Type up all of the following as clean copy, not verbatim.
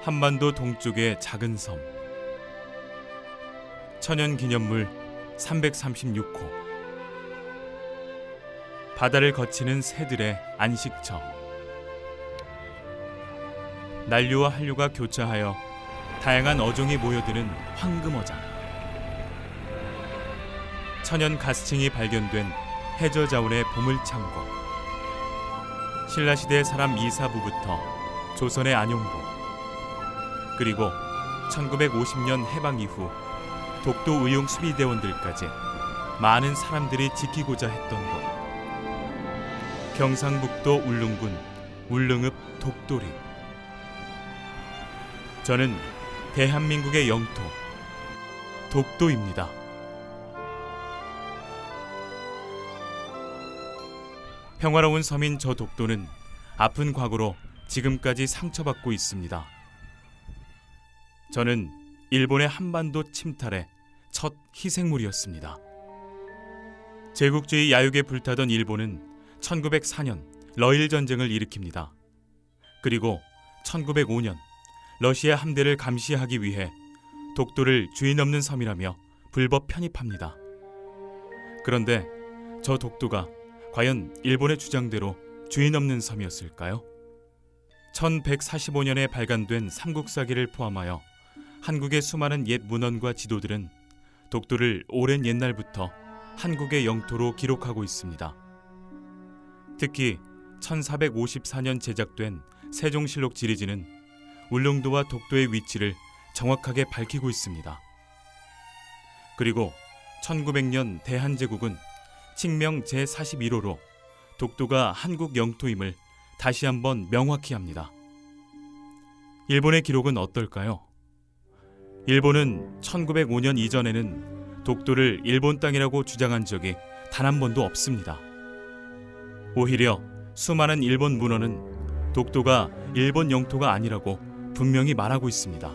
한반도 동쪽의 작은 섬. 천연기념물 336호. 바다를 거치는 새들의 안식처. 난류와 한류가 교차하여 다양한 어종이 모여드는 황금어장. 천연 가스층이 발견된 해저자원의 보물창고. 신라시대 사람 이사부부터 조선의 안용보, 그리고 1950년 해방 이후 독도 의용 수비대원들까지 많은 사람들이 지키고자 했던 곳. 경상북도 울릉군 울릉읍 독도리. 저는 대한민국의 영토 독도입니다. 평화로운 섬인 저 독도는 아픈 과거로 지금까지 상처받고 있습니다. 저는 일본의 한반도 침탈의 첫 희생물이었습니다. 제국주의 야욕에 불타던 일본은 1904년 러일 전쟁을 일으킵니다. 그리고 1905년 러시아 함대를 감시하기 위해 독도를 주인 없는 섬이라며 불법 편입합니다. 그런데 저 독도가 과연 일본의 주장대로 주인 없는 섬이었을까요? 1145년에 발간된 삼국사기를 포함하여 한국의 수많은 옛 문헌과 지도들은 독도를 오랜 옛날부터 한국의 영토로 기록하고 있습니다. 특히 1454년 제작된 세종실록 지리지는 울릉도와 독도의 위치를 정확하게 밝히고 있습니다. 그리고 1900년 대한제국은 칙명 제41호로 독도가 한국 영토임을 다시 한번 명확히 합니다. 일본의 기록은 어떨까요? 일본은 1905년 이전에는 독도를 일본 땅이라고 주장한 적이 단 한 번도 없습니다. 오히려 수많은 일본 문헌은 독도가 일본 영토가 아니라고 분명히 말하고 있습니다.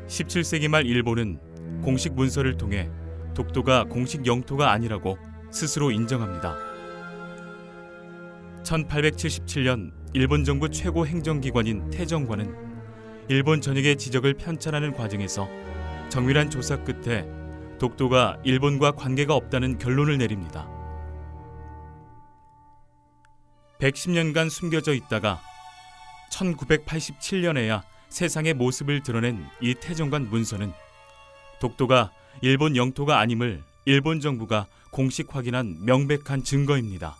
17세기 말 일본은 공식 문서를 통해 독도가 공식 영토가 아니라고 스스로 인정합니다. 1877년 일본 정부 최고 행정기관인 태정관은 일본 전역의 지적을 편찬하는 과정에서 정밀한 조사 끝에 독도가 일본과 관계가 없다는 결론을 내립니다. 110년간 숨겨져 있다가 1987년에야 세상의 모습을 드러낸 이 태정관 문서는 독도가 일본 영토가 아님을 일본 정부가 공식 확인한 명백한 증거입니다.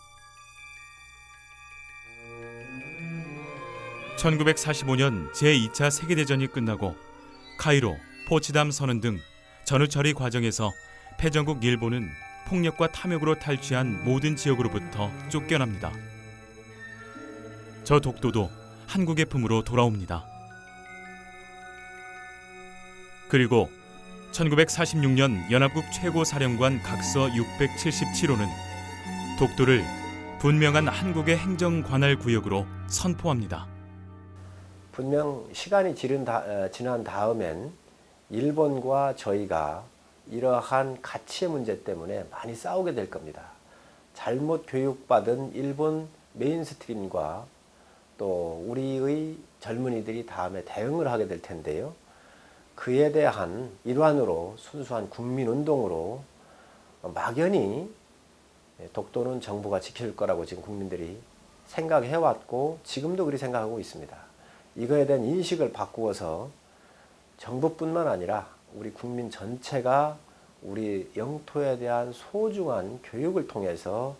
1945년 제2차 세계대전이 끝나고 카이로, 포츠담 선언 등 전후 처리 과정에서 패전국 일본은 폭력과 탐욕으로 탈취한 모든 지역으로부터 쫓겨납니다. 저 독도도 한국의 품으로 돌아옵니다. 그리고 1946년 연합국 최고사령관 각서 677호는 독도를 분명한 한국의 행정관할 구역으로 선포합니다. 분명 시간이 지난 다음엔 일본과 저희가 이러한 가치의 문제 때문에 많이 싸우게 될 겁니다. 잘못 교육받은 일본 메인스트림과 또 우리의 젊은이들이 다음에 대응을 하게 될 텐데요. 그에 대한 일환으로 순수한 국민운동으로 막연히 독도는 정부가 지킬 거라고 지금 국민들이 생각해왔고 지금도 그렇게 생각하고 있습니다. 이거에 대한 인식을 바꾸어서 정부뿐만 아니라 우리 국민 전체가 우리 영토에 대한 소중한 교육을 통해서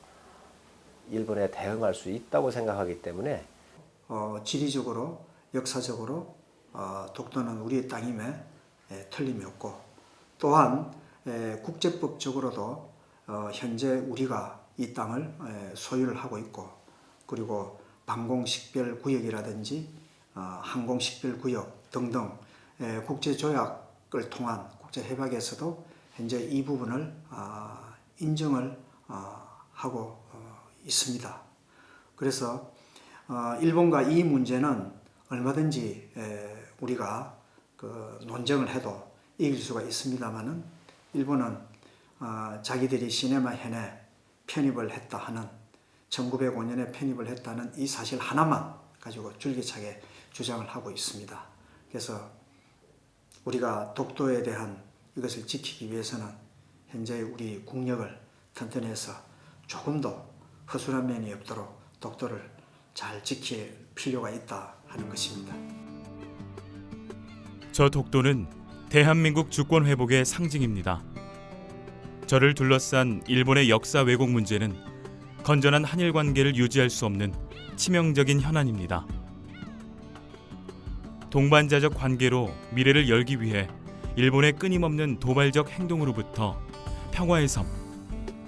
일본에 대응할 수 있다고 생각하기 때문에 지리적으로 역사적으로 독도는 우리의 땅임에 틀림이 없고 또한 국제법적으로도 현재 우리가 이 땅을 소유를 하고 있고 그리고 방공식별구역이라든지 항공식별구역 등등 국제조약을 통한 국제협약에서도 현재 이 부분을 인정을 하고 있습니다. 그래서 일본과 이 문제는 얼마든지 우리가 논쟁을 해도 이길 수가 있습니다만은 일본은 자기들이 시네마현에 편입을 했다 하는 1905년에 편입을 했다는 이 사실 하나만 가지고 줄기차게 주장을 하고 있습니다. 그래서 우리가 독도에 대한 이것을 지키기 위해서는 현재 우리 국력을 튼튼해서 조금 더 허술한 면이 없도록 독도를 잘 지킬 필요가 있다 하는 것입니다. 저 독도는 대한민국 주권 회복의 상징입니다. 저를 둘러싼 일본의 역사 왜곡 문제는 건전한 한일 관계를 유지할 수 없는 치명적인 현안입니다. 동반자적 관계로 미래를 열기 위해 일본의 끊임없는 도발적 행동으로부터 평화의 섬,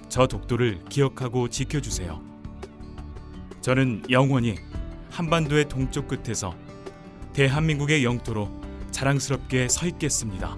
저 독도를 기억하고 지켜주세요. 저는 영원히 한반도의 동쪽 끝에서 대한민국의 영토로 자랑스럽게 서 있겠습니다.